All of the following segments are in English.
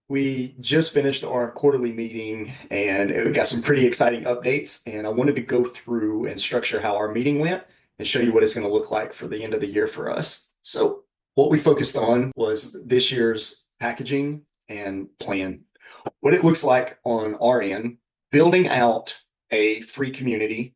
We just finished our quarterly meeting and we got some pretty exciting updates. And I wanted to go through and structure how our meeting went and show you what it's going to look like for the end of the year for us. So, what we focused on was this year's packaging and plan. What it looks like on our end, building out a free community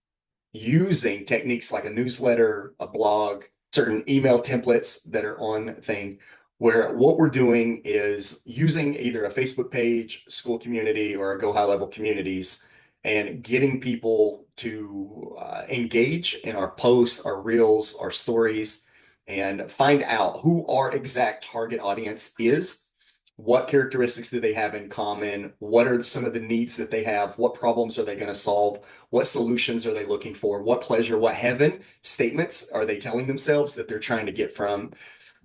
using techniques like a newsletter, a blog, certain email templates that are on thing, where what we're doing is using either a Facebook page, school community, or a Go High Level communities and getting people to engage in our posts, our reels, our stories, and find out who our exact target audience is. What characteristics do they have in common? What are some of the needs that they have? What problems are they going to solve? What solutions are they looking for? What pleasure, what heaven statements are they telling themselves that they're trying to get from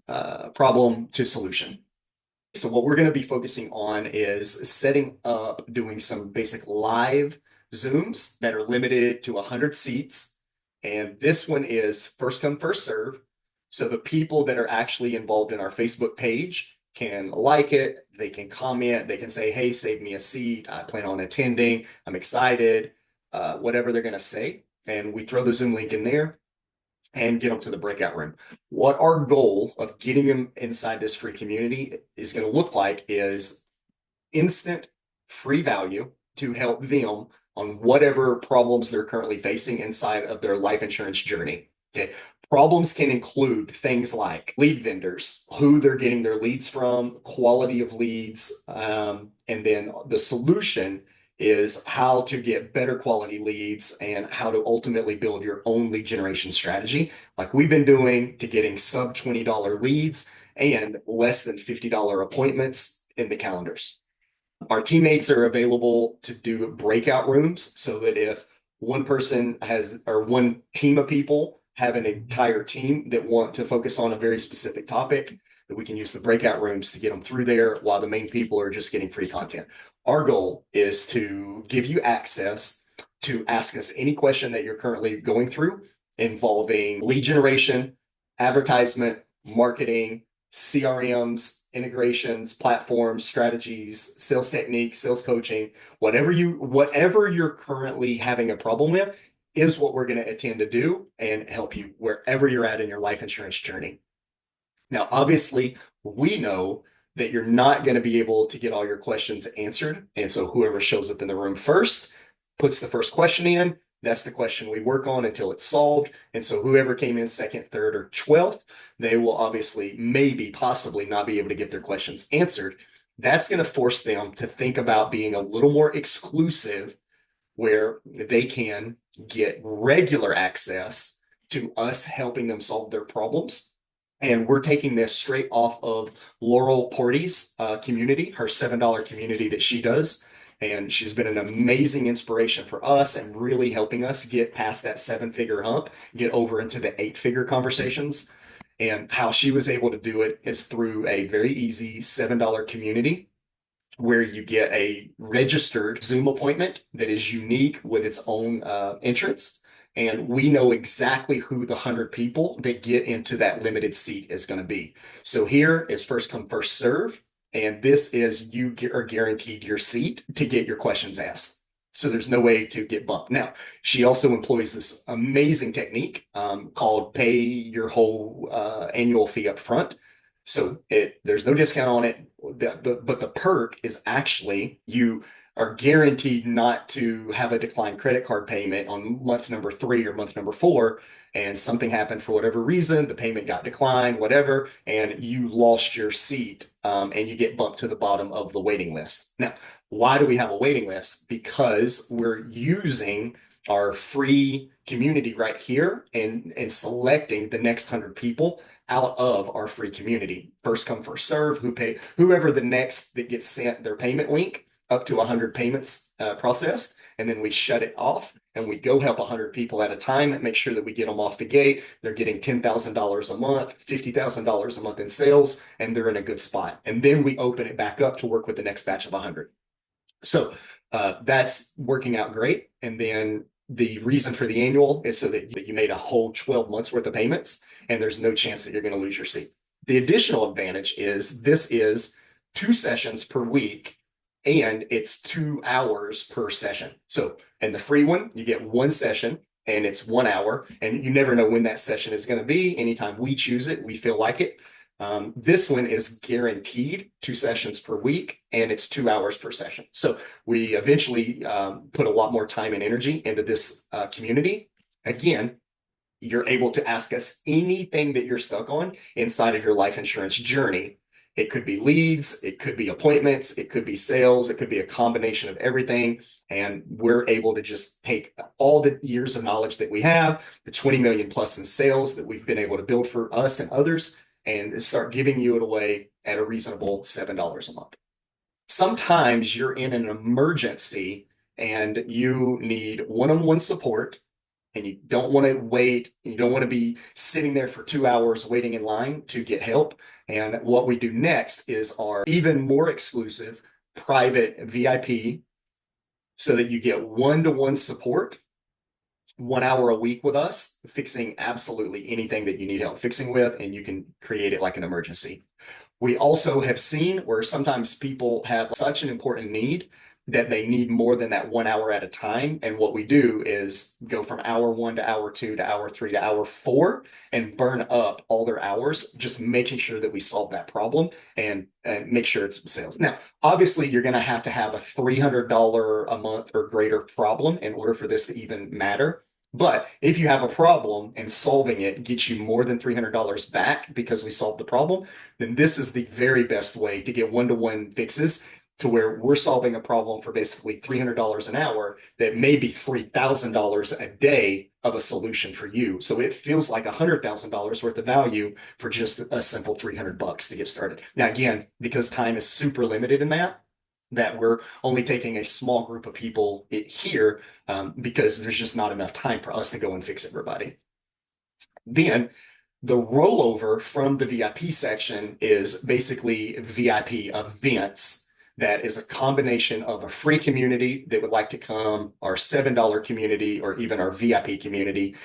problem to solution? So what we're going to be focusing on is setting up, doing some basic live Zooms that are limited to 100 seats. And this one is first come, first serve. So the people that are actually involved in our Facebook page can like it, they can comment, they can say, hey, save me a seat. I plan on attending. I'm excited, whatever they're going to say. And we throw the Zoom link in there and get them to the breakout room. What our goal of getting them inside this free community is going to look like is instant free value to help them on whatever problems they're currently facing inside of their life insurance journey. Okay. Problems can include things like lead vendors, who they're getting their leads from, quality of leads, and then the solution is how to get better quality leads and how to ultimately build your own lead generation strategy, like we've been doing to getting sub $20 leads and less than $50 appointments in the calendars. Our teammates are available to do breakout rooms so that if one person has, or one team of people have an entire team that want to focus on a very specific topic, that we can use the breakout rooms to get them through there while the main people are just getting free content. Our goal is to give you access to ask us any question that you're currently going through involving lead generation, advertisement, marketing, CRMs, integrations, platforms, strategies, sales techniques, sales coaching, whatever you're currently having a problem with is what we're going to attend to do and help you wherever you're at in your life insurance journey. Now, obviously, we know that you're not going to be able to get all your questions answered. And so whoever shows up in the room first puts the first question in. That's the question we work on until it's solved. And so whoever came in second, third, or 12th, they will obviously, maybe, possibly not be able to get their questions answered. That's going to force them to think about being a little more exclusive, where they can get regular access to us helping them solve their problems. And we're taking this straight off of Laurel Porty's community, her $7 community that she does. And she's been an amazing inspiration for us and really helping us get past that 7-figure hump, get over into the 8-figure conversations. And how she was able to do it is through a very easy $7 community where you get a registered Zoom appointment that is unique with its own entrance. And we know exactly who the 100 people that get into that limited seat is going to be. So here is first come, first serve. And this is you are guaranteed your seat to get your questions asked. So there's no way to get bumped. Now, she also employs this amazing technique called pay your whole annual fee up front. So there's no discount on it. But the perk is actually you are guaranteed not to have a declined credit card payment on month number 3 or month number 4, and something happened for whatever reason, the payment got declined, whatever, and you lost your seat, and you get bumped to the bottom of the waiting list. Now, why do we have a waiting list? Because we're using our free community right here and selecting the next 100 people out of our free community. First come, first serve, whoever the next that gets sent their payment link up to 100 payments processed. And then we shut it off and we go help 100 people at a time and make sure that we get them off the gate. They're getting $10,000 a month, $50,000 a month in sales, and they're in a good spot. And then we open it back up to work with the next batch of 100. So that's working out great. And then the reason for the annual is so that you made a whole 12 months worth of payments and there's no chance that you're going to lose your seat. The additional advantage is this is 2 sessions per week, and it's 2 hours per session. So in the free one, you get 1 session and it's 1 hour, and you never know when that session is going to be. Anytime we choose it, we feel like it. This one is guaranteed 2 sessions per week, and it's 2 hours per session. So we eventually put a lot more time and energy into this community. Again, you're able to ask us anything that you're stuck on inside of your life insurance journey. It could be leads, it could be appointments, it could be sales, it could be a combination of everything. And we're able to just take all the years of knowledge that we have, the 20 million plus in sales that we've been able to build for us and others, and start giving you it away at a reasonable $7 a month. Sometimes you're in an emergency and you need one-on-one support, and you don't want to wait. You don't want to be sitting there for 2 hours waiting in line to get help. And what we do next is our even more exclusive private VIP, so that you get one-to-one support, 1 hour a week with us, fixing absolutely anything that you need help fixing with, and you can create it like an emergency. We also have seen where sometimes people have such an important need that they need more than that 1 hour at a time. And what we do is go from hour 1 to hour 2 to hour 3 to hour 4 and burn up all their hours, just making sure that we solve that problem and make sure it's sales. Now, obviously, you're going to have a $300 a month or greater problem in order for this to even matter. But if you have a problem and solving it gets you more than $300 back because we solved the problem, then this is the very best way to get one-to-one fixes, to where we're solving a problem for basically $300 an hour that may be $3,000 a day of a solution for you. So it feels like $100,000 worth of value for just a simple $300 to get started. Now, again, because time is super limited in that we're only taking a small group of people here, because there's just not enough time for us to go and fix everybody. Then the rollover from the VIP section is basically VIP events. That is a combination of a free community that would like to come, our $7 community, or even our VIP community,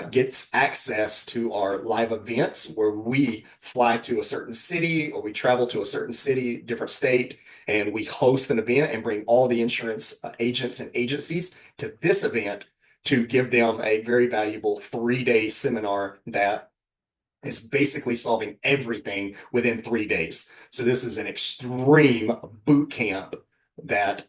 gets access to our live events where we fly to a certain city or we travel to a certain city, different state, and we host an event and bring all the insurance agents and agencies to this event to give them a very valuable 3-day seminar that is basically solving everything within 3 days. So this is an extreme boot camp that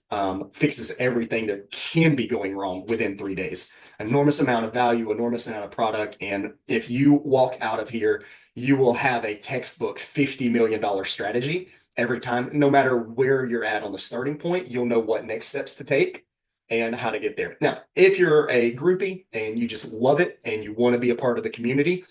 fixes everything that can be going wrong within 3 days. Enormous amount of value, enormous amount of product. And if you walk out of here, you will have a textbook $50 million strategy every time. No matter where you're at on the starting point, you'll know what next steps to take and how to get there. Now, if you're a groupie and you just love it and you want to be a part of the community,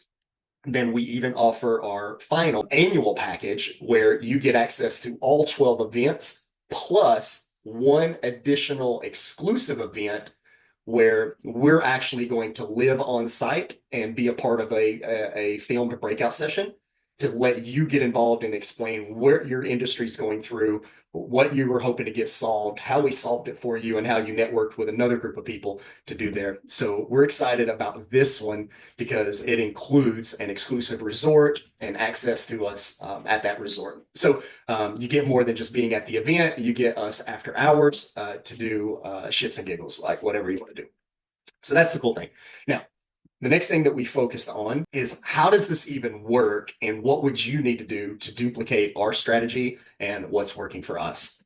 then we even offer our final annual package where you get access to all 12 events plus one additional exclusive event where we're actually going to live on site and be a part of a filmed breakout session to let you get involved and explain where your industry is going through, what you were hoping to get solved, how we solved it for you, and how you networked with another group of people to do there. So we're excited about this one because it includes an exclusive resort and access to us at that resort. So you get more than just being at the event. You get us after hours to do shits and giggles, like whatever you want to do. So that's the cool thing. Now, the next thing that we focused on is how does this even work, and what would you need to do to duplicate our strategy and what's working for us?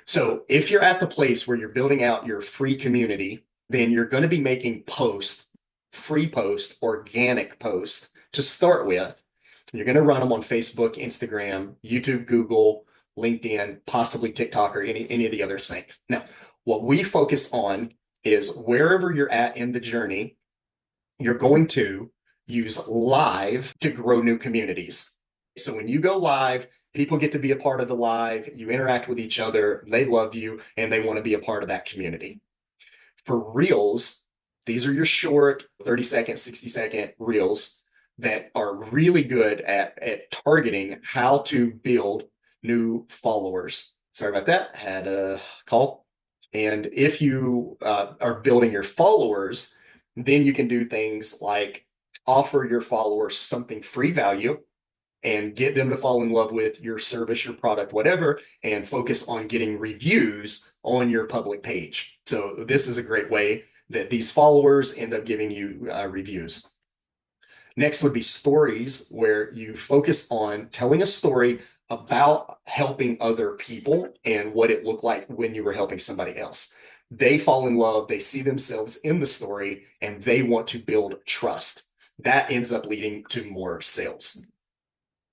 So if you're at the place where you're building out your free community, then you're going to be making posts, free posts, organic posts to start with. You're going to run them on Facebook, Instagram, YouTube, Google, LinkedIn, possibly TikTok, or any of the other things. Now, what we focus on is wherever you're at in the journey, you're going to use live to grow new communities. So when you go live, people get to be a part of the live, you interact with each other, they love you, and they want to be a part of that community. For reels, these are your short 30-second, 60-second reels that are really good at targeting how to build new followers. Sorry about that, had a call. And if you are building your followers, then you can do things like offer your followers something free value and get them to fall in love with your service, your product, whatever, and focus on getting reviews on your public page. So this is a great way that these followers end up giving you reviews. Next would be stories, where you focus on telling a story about helping other people and what it looked like when you were helping somebody else. They fall in love, they see themselves in the story, and they want to build trust. That ends up leading to more sales.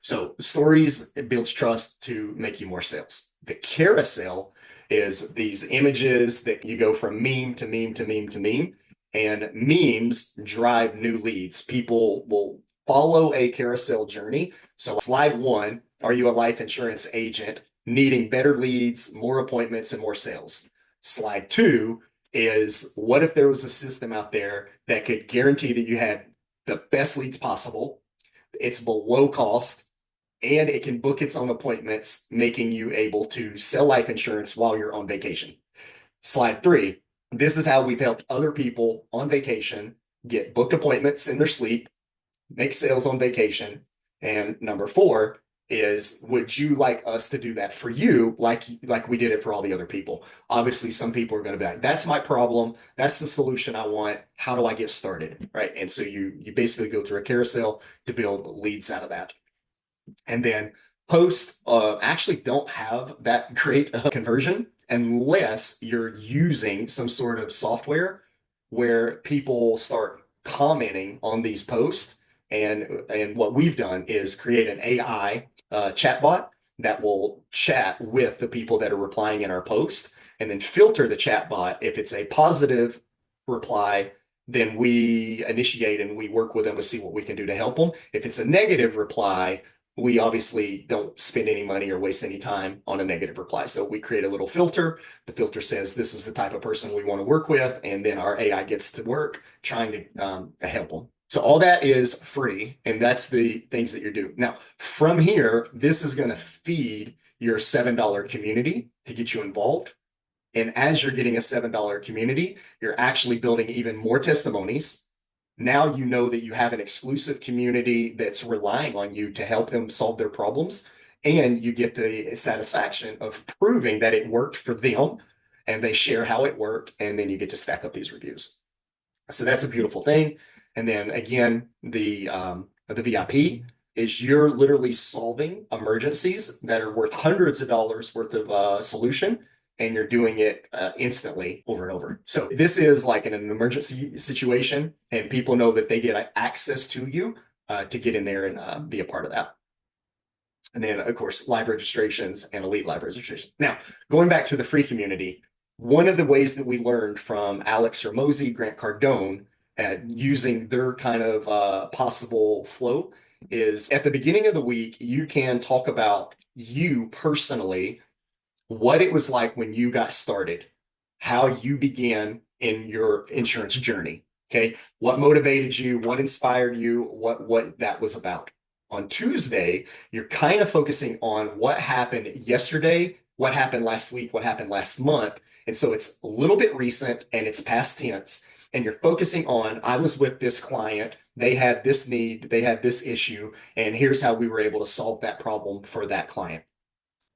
So stories, it builds trust to make you more sales. The carousel is these images that you go from meme to meme to meme to meme, and memes drive new leads. People will follow a carousel journey. So slide one, are you a life insurance agent needing better leads, more appointments, and more sales? Slide two is, what if there was a system out there that could guarantee that you had the best leads possible, it's below cost, and it can book its own appointments, making you able to sell life insurance while you're on vacation. Slide three, this is how we've helped other people on vacation get booked appointments in their sleep, make sales on vacation. And number four is, would you like us to do that for you, like we did it for all the other people? Obviously, some people are going to be like, that's my problem, that's the solution I want, how do I get started, right? And so you basically go through a carousel to build leads out of that. And then posts actually don't have that great conversion unless you're using some sort of software where people start commenting on these posts. And what we've done is create an AI chatbot that will chat with the people that are replying in our post, and then filter the chatbot. If it's a positive reply, then we initiate and we work with them to see what we can do to help them. If it's a negative reply, we obviously don't spend any money or waste any time on a negative reply. So we create a little filter. The filter says this is the type of person we want to work with, and then our AI gets to work trying to help them. So all that is free, and that's the things that you're doing. Now, from here, this is going to feed your $7 community to get you involved. And as you're getting a $7 community, you're actually building even more testimonies. Now you know that you have an exclusive community that's relying on you to help them solve their problems. And you get the satisfaction of proving that it worked for them, and they share how it worked. And then you get to stack up these reviews. So that's a beautiful thing. And then again, the VIP is, you're literally solving emergencies that are worth hundreds of dollars worth of solution, and you're doing it instantly over and over. So this is like in an emergency situation, and people know that they get access to you to get in there and be a part of that. And then, of course, live registrations and elite live registration. Now, going back to the free community, one of the ways that we learned from Alex Hermosi, Grant Cardone, at using their kind of possible flow is, at the beginning of the week, you can talk about you personally, what it was like when you got started, how you began in your insurance journey. Okay. What motivated you? What inspired you? What that was about. On Tuesday, you're kind of focusing on what happened yesterday, what happened last week, what happened last month. And so it's a little bit recent and it's past tense. And you're focusing on, I was with this client, they had this need, they had this issue, and here's how we were able to solve that problem for that client.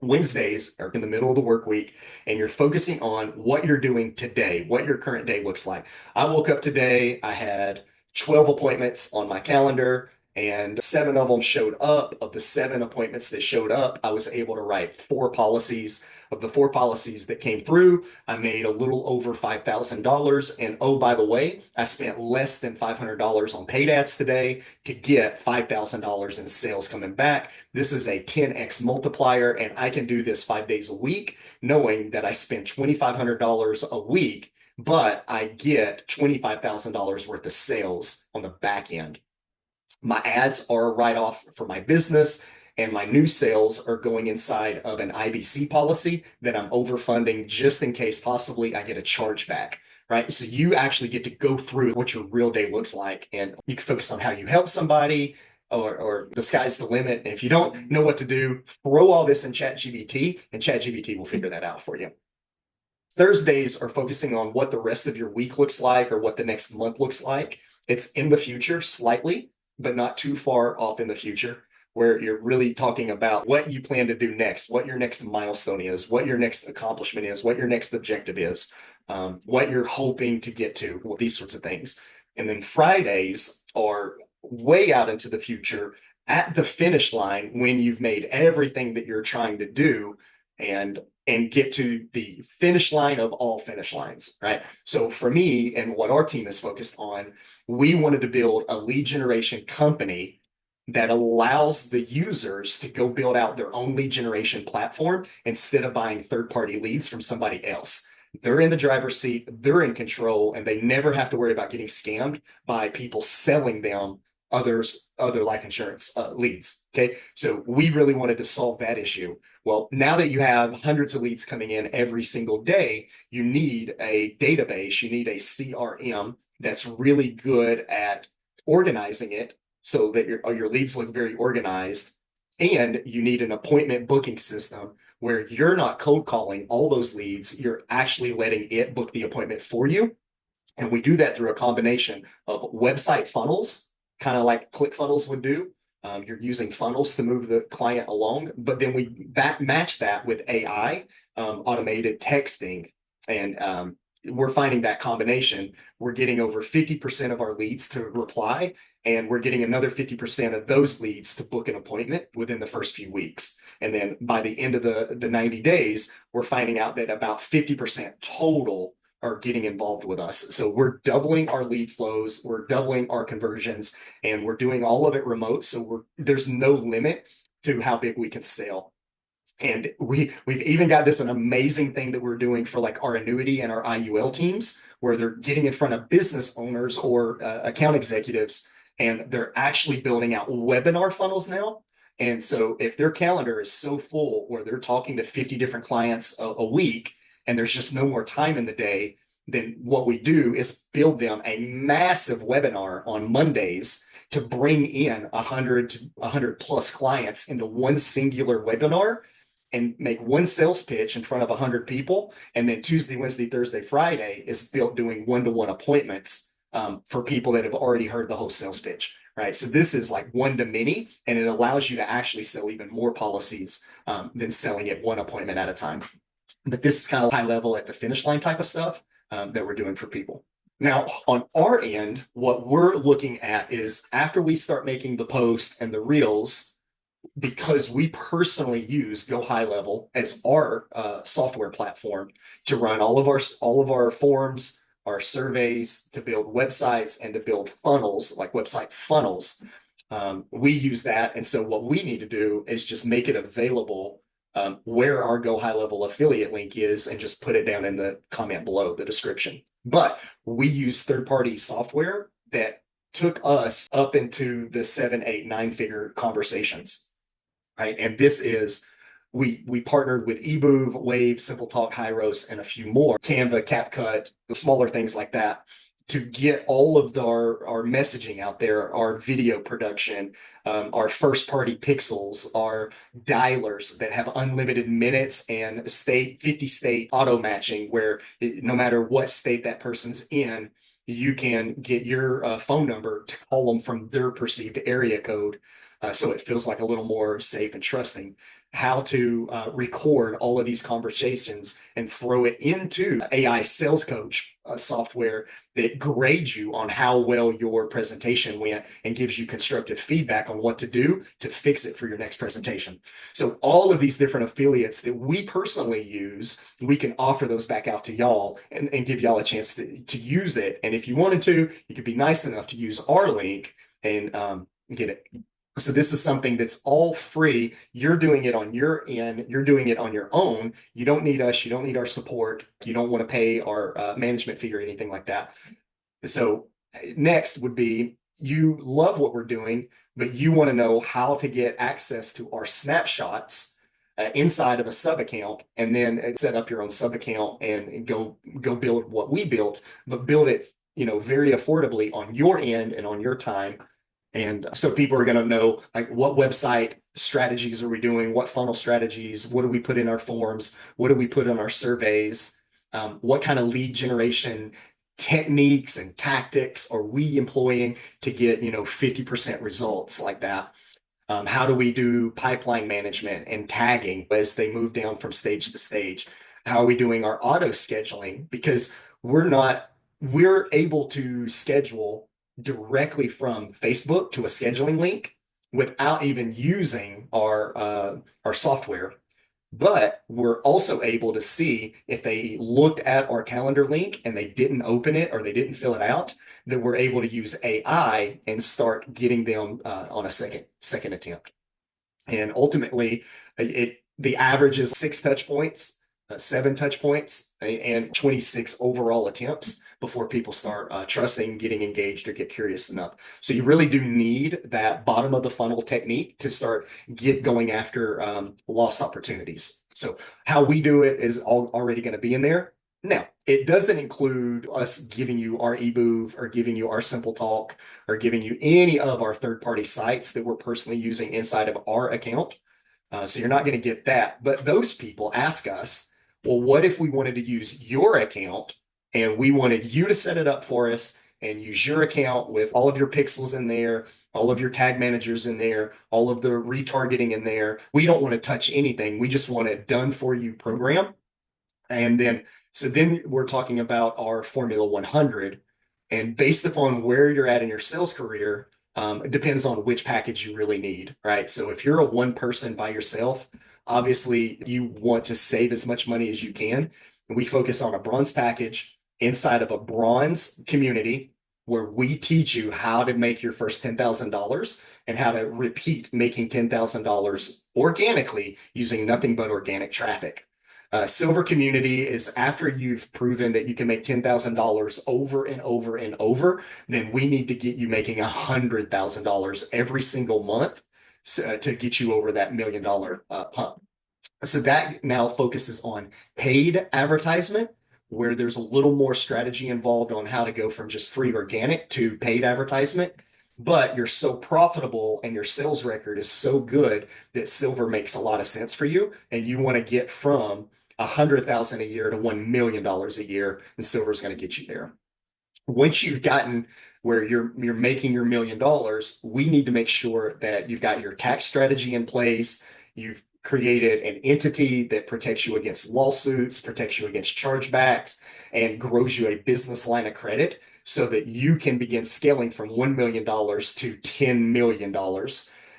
Wednesdays are in the middle of the work week, and you're focusing on what you're doing today, what your current day looks like. I woke up today, I had 12 appointments on my calendar, and 7 of them showed up. Of the 7 appointments that showed up, I was able to write 4 policies. Of the 4 policies that came through, I made a little over $5,000. And oh, by the way, I spent less than $500 on paid ads today to get $5,000 in sales coming back. This is a 10x multiplier, and I can do this 5 days a week, knowing that I spend $2,500 a week, but I get $25,000 worth of sales on the back end. My ads are a write-off for my business, and my new sales are going inside of an IBC policy that I'm overfunding just in case possibly I get a chargeback, right? So you actually get to go through what your real day looks like, and you can focus on how you help somebody, or the sky's the limit. And if you don't know what to do, throw all this in ChatGPT, and ChatGPT will figure that out for you. Thursdays are focusing on what the rest of your week looks like, or what the next month looks like. It's in the future slightly, but not too far off in the future. where you're really talking about what you plan to do next, what your next milestone is, what your next accomplishment is, what your next objective is, what you're hoping to get to, these sorts of things. And then Fridays are way out into the future at the finish line when you've made everything that you're trying to do and get to the finish line of all finish lines, right? So for me and what our team is focused on, we wanted to build a lead generation company that allows the users to go build out their own lead generation platform instead of buying third-party leads from somebody else. They're in the driver's seat, they're in control, and they never have to worry about getting scammed by people selling them other life insurance leads. Okay, so we really wanted to solve that issue. Well, now that you have hundreds of leads coming in every single day, you need a database, you need a CRM that's really good at organizing it so that your leads look very organized. And you need an appointment booking system where you're not cold calling all those leads, you're actually letting it book the appointment for you. And we do that through a combination of website funnels, kind of like ClickFunnels would do. You're using funnels to move the client along, but then we match that with AI, automated texting, and we're finding that combination. We're getting over 50% of our leads to reply, and we're getting another 50% of those leads to book an appointment within the first few weeks. And then by the end of the 90 days, we're finding out that about 50% total are getting involved with us. So we're doubling our lead flows, we're doubling our conversions, and we're doing all of it remote. So there's no limit to how big we can scale. And we've even got this an amazing thing that we're doing for like our annuity and our IUL teams, where they're getting in front of business owners or account executives, and they're actually building out webinar funnels now. And so if their calendar is so full where they're talking to 50 different clients a week, and there's just no more time in the day, then what we do is build them a massive webinar on Mondays to bring in 100 to 100 plus clients into one singular webinar and make one sales pitch in front of 100 people. And then Tuesday, Wednesday, Thursday, Friday is built doing one-to-one appointments for people that have already heard the whole sales pitch, right? So this is like one to many, and it allows you to actually sell even more policies than selling it one appointment at a time. But this is kind of high level at the finish line type of stuff that we're doing for people. Now, on our end, what we're looking at is after we start making the post and the reels, because we personally use Go High Level as our software platform to run all of our forms, our surveys, to build websites and to build funnels, like website funnels. We use that, and so what we need to do is just make it available where our Go High Level affiliate link is, and just put it down in the comment below the description. But we use third-party software that took us up into the 7, 8, 9-figure conversations, right? And this is, we partnered with eBoov, Wave, Simple Talk, Hyros, and a few more, Canva, CapCut, smaller things like that, to get all of our messaging out there, our video production, our first party pixels, our dialers that have unlimited minutes and 50 state auto matching, where no matter what state that person's in, you can get your phone number to call them from their perceived area code. So it feels like a little more safe and trusting. How to record all of these conversations and throw it into AI sales coach software that grades you on how well your presentation went and gives you constructive feedback on what to do to fix it for your next presentation. So all of these different affiliates that we personally use, we can offer those back out to y'all and give y'all a chance to use it. And if you wanted to, you could be nice enough to use our link and get it. So this is something that's all free. You're doing it on your end. You're doing it on your own. You don't need us. You don't need our support. You don't want to pay our management fee or anything like that. So next would be, you love what we're doing, but you want to know how to get access to our snapshots inside of a sub account, and then set up your own sub account and go build what we built, but build it, very affordably on your end and on your time. And so people are going to know, like, what website strategies are we doing? What funnel strategies? What do we put in our forms? What do we put in our surveys? What kind of lead generation techniques and tactics are we employing to get, 50% results like that? How do we do pipeline management and tagging as they move down from stage to stage? How are we doing our auto scheduling? Because we're able to schedule directly from Facebook to a scheduling link without even using our software. But we're also able to see if they looked at our calendar link and they didn't open it or they didn't fill it out, then we're able to use AI and start getting them on a second attempt. And ultimately, the average is 6 touch points, 7 touch points, and 26 overall attempts before people start trusting, getting engaged, or get curious enough. So you really do need that bottom of the funnel technique to start going after lost opportunities. So how we do it is already going to be in there. Now, it doesn't include us giving you our eMove or giving you our Simple Talk or giving you any of our third-party sites that we're personally using inside of our account. So you're not going to get that. But those people ask us, well, what if we wanted to use your account and we wanted you to set it up for us and use your account with all of your pixels in there, all of your tag managers in there, all of the retargeting in there. We don't want to touch anything. We just want it done for you program. And then we're talking about our Formula 100. And based upon where you're at in your sales career, it depends on which package you really need, right? So if you're a one person by yourself, obviously you want to save as much money as you can. And we focus on a bronze package inside of a bronze community where we teach you how to make your first $10,000 and how to repeat making $10,000 organically using nothing but organic traffic. Silver community is after you've proven that you can make $10,000 over and over and over, then we need to get you making $100,000 every single month to get you over that $1 million pump. So that now focuses on paid advertisement, where there's a little more strategy involved on how to go from just free organic to paid advertisement. But you're so profitable and your sales record is so good that silver makes a lot of sense for you. And you want to get from 100,000 a year to $1 million a year, and silver is going to get you there. Once you've gotten where you're making your $1 million, we need to make sure that you've got your tax strategy in place. You've created an entity that protects you against lawsuits, protects you against chargebacks, and grows you a business line of credit so that you can begin scaling from $1 million to $10 million.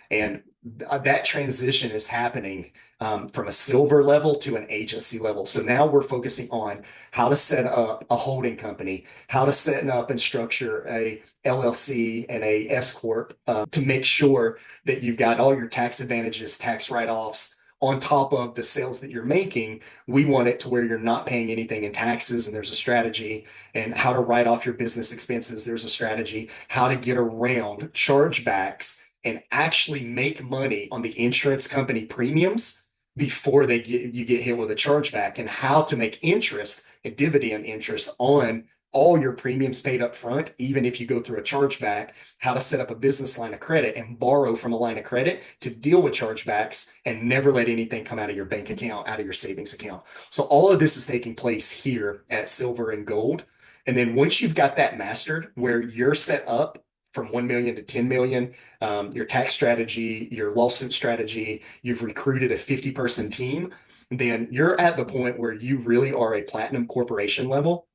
And that transition is happening from a silver level to an agency level. So now we're focusing on how to set up a holding company, how to set up and structure a LLC and a S corp to make sure that you've got all your tax advantages, tax write-offs on top of the sales that you're making. We want it to where you're not paying anything in taxes, and there's a strategy, and how to write off your business expenses. There's a strategy, how to get around chargebacks and actually make money on the insurance company premiums before you get hit with a chargeback, and how to make interest and dividend interest on all your premiums paid up front, even if you go through a chargeback, how to set up a business line of credit and borrow from a line of credit to deal with chargebacks and never let anything come out of your bank account, out of your savings account. So all of this is taking place here at Silver and Gold. And then once you've got that mastered, where you're set up from 1 million to 10 million, your tax strategy, your lawsuit strategy, you've recruited a 50-person team, then you're at the point where you really are a platinum corporation level,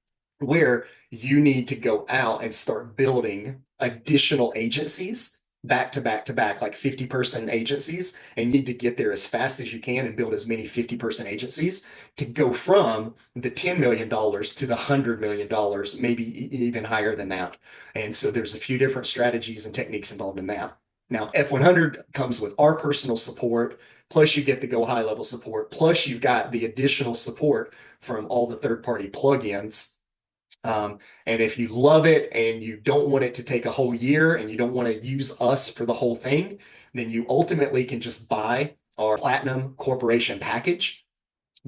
where you need to go out and start building additional agencies back to back to back, like 50-person agencies, and you need to get there as fast as you can and build as many 50-person agencies to go from the $10 million to the $100 million, maybe even higher than that. And so there's a few different strategies and techniques involved in that. Now, F100 comes with our personal support, plus you get the go high level support, plus you've got the additional support from all the third-party plugins. And if you love it and you don't want it to take a whole year and you don't want to use us for the whole thing, then you ultimately can just buy our Platinum Corporation package,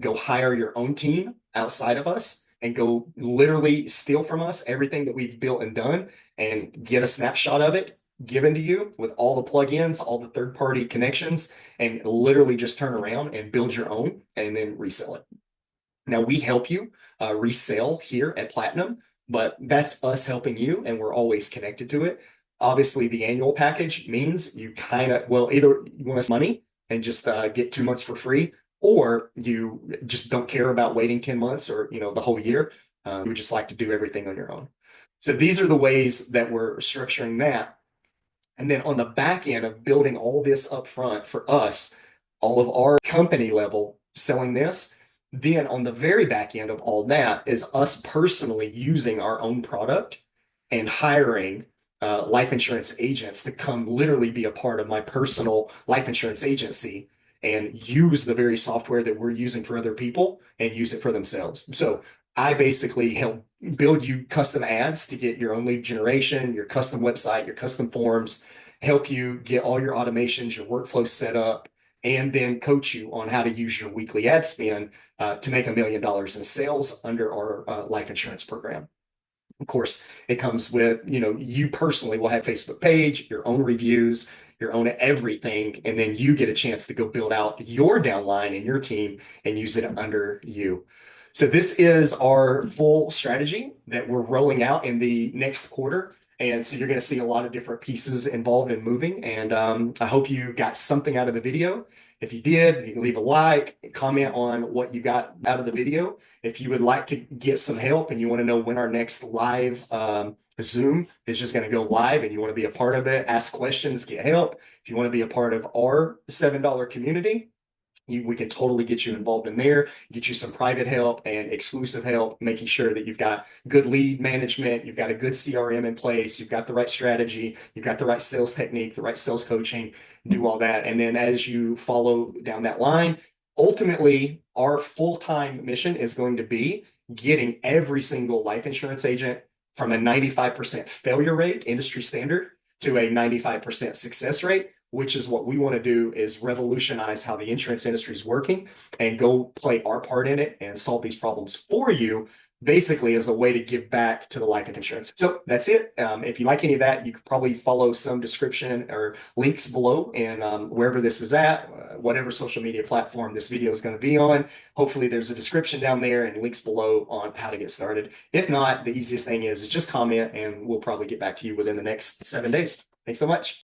go hire your own team outside of us, and go literally steal from us everything that we've built and done and get a snapshot of it given to you with all the plugins, all the third-party connections, and literally just turn around and build your own and then resell it. Now, we help you resell here at Platinum, but that's us helping you, and we're always connected to it. Obviously, the annual package means you kind of, well, either you want to money and just get 2 months for free, or you just don't care about waiting 10 months or, the whole year. You would just like to do everything on your own. So these are the ways that we're structuring that. And then on the back end of building all this up front for us, all of our company level selling this, then on the very back end of all that is us personally using our own product and hiring life insurance agents to come literally be a part of my personal life insurance agency and use the very software that we're using for other people and use it for themselves. So I basically help build you custom ads to get your own lead generation, your custom website, your custom forms, help you get all your automations, your workflow set up, and then coach you on how to use your weekly ad spend to make $1 million in sales under our life insurance program. Of course, it comes with, you personally will have Facebook page, your own reviews, your own everything, and then you get a chance to go build out your downline and your team and use it under you. So this is our full strategy that we're rolling out in the next quarter. And so you're going to see a lot of different pieces involved in moving. And I hope you got something out of the video. If you did, you can leave a like, comment on what you got out of the video. If you would like to get some help and you want to know when our next live Zoom is just going to go live and you want to be a part of it, ask questions, get help. If you want to be a part of our $7 community, we can totally get you involved in there, get you some private help and exclusive help, making sure that you've got good lead management, you've got a good CRM in place, you've got the right strategy, you've got the right sales technique, the right sales coaching, do all that. And then as you follow down that line, ultimately, our full-time mission is going to be getting every single life insurance agent from a 95% failure rate, industry standard, to a 95% success rate, which is what we want to do is revolutionize how the insurance industry is working and go play our part in it and solve these problems for you, basically as a way to give back to the life insurance. So that's it. If you like any of that, you could probably follow some description or links below and wherever this is at, whatever social media platform this video is going to be on. Hopefully there's a description down there and links below on how to get started. If not, the easiest thing is just comment and we'll probably get back to you within the next 7 days. Thanks so much.